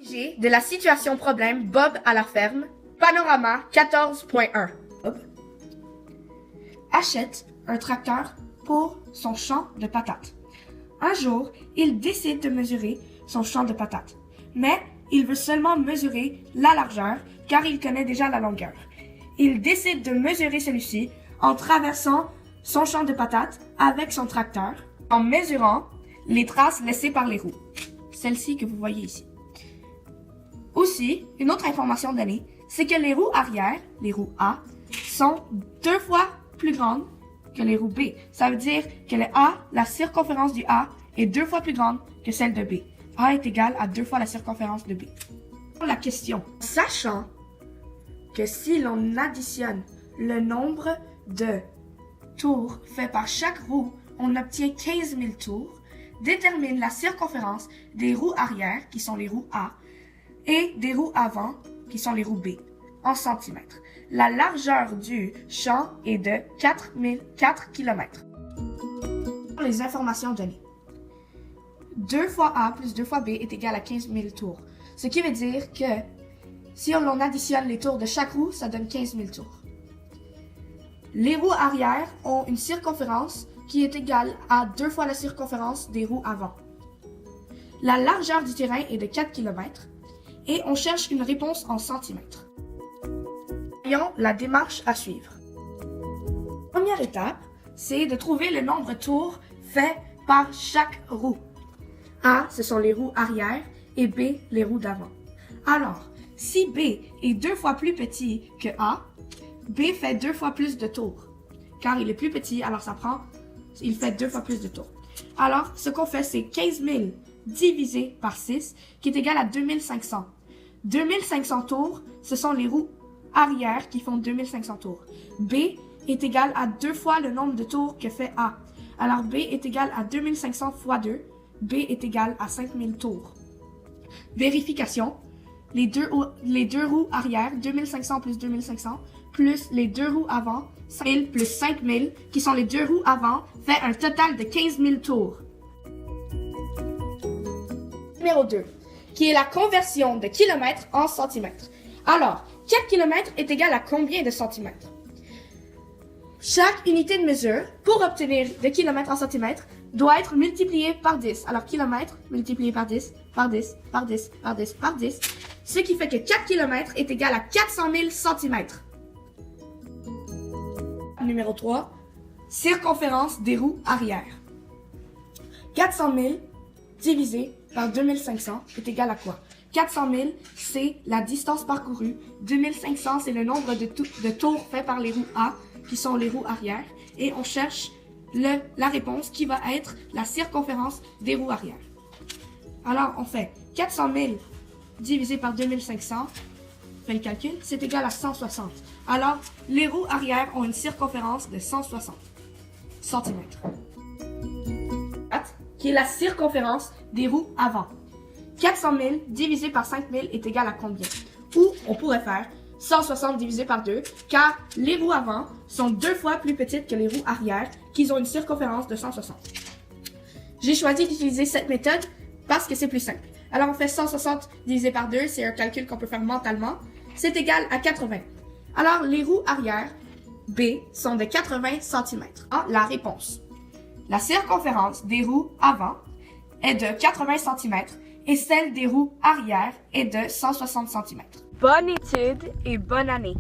J'ai de la situation problème Bob à la ferme, panorama 14.1. Bob achète un tracteur pour son champ de patates. Un jour, il décide de mesurer son champ de patates, mais il veut seulement mesurer la largeur car il connaît déjà la longueur. Il décide de mesurer celui-ci en traversant son champ de patates avec son tracteur, en mesurant les traces laissées par les roues, celles-ci que vous voyez ici. Aussi, une autre information donnée, c'est que les roues arrière, les roues A, sont 2 fois plus grandes que les roues B. Ça veut dire que le A, la circonférence du A, est 2 fois plus grande que celle de B. A est égal à 2 fois la circonférence de B. La question, sachant que si l'on additionne le nombre de tours faits par chaque roue, on obtient 15 000 tours, détermine la circonférence des roues arrière, qui sont les roues A, et des roues avant, qui sont les roues B, en centimètres. La largeur du champ est de 4 km. Les informations données. 2 fois A plus 2 fois B est égal à 15 000 tours. Ce qui veut dire que si on additionne les tours de chaque roue, ça donne 15 000 tours. Les roues arrière ont une circonférence qui est égale à 2 fois la circonférence des roues avant. La largeur du terrain est de 4 km et on cherche une réponse en centimètres. Voyons la démarche à suivre. Première étape, c'est de trouver le nombre de tours faits par chaque roue. A, ce sont les roues arrière et B, les roues d'avant. Alors, si B est 2 fois plus petit que A, B fait 2 fois plus de tours. Car il est plus petit, alors il fait 2 fois plus de tours. Alors, ce qu'on fait, c'est 15 000 divisé par 6, qui est égal à 2500. 2500 tours, ce sont les roues arrière qui font 2500 tours. B est égal à 2 fois le nombre de tours que fait A. Alors, B est égal à 2500 fois 2. B est égal à 5000 tours. Vérification. Les deux roues arrière, 2500 plus 2500, plus les 2 roues avant, 5000 plus 5000, qui sont les 2 roues avant, fait un total de 15 000 tours. Numéro 2, qui est la conversion de kilomètres en centimètres. Alors, 4 km est égal à combien de centimètres? Chaque unité de mesure, pour obtenir des kilomètres en centimètres, doit être multipliée par 10. Alors, kilomètres multiplié par 10, par 10, par 10, par 10, par 10. Ce qui fait que 4 km est égal à 400 000 centimètres. Numéro 3, circonférence des roues arrière. 400 000 divisé par 2500 est égal à quoi? 400 000, c'est la distance parcourue. 2500, c'est le nombre de tours faits par les roues A, qui sont les roues arrière. Et on cherche la réponse qui va être la circonférence des roues arrière. Alors, on fait 400 000 divisé par 2500, on fait le calcul, c'est égal à 160. Alors, les roues arrière ont une circonférence de 160 cm. Qui est la circonférence des roues avant. 400 000 divisé par 5000 est égal à combien? Ou on pourrait faire 160 divisé par 2, car les roues avant sont 2 fois plus petites que les roues arrière, qui ont une circonférence de 160. J'ai choisi d'utiliser cette méthode parce que c'est plus simple. Alors on fait 160 divisé par 2, c'est un calcul qu'on peut faire mentalement. C'est égal à 80. Alors les roues arrière, B, sont de 80 cm. La réponse. La circonférence des roues avant est de 80 cm et celle des roues arrière est de 160 cm. Bonne étude et bonne année!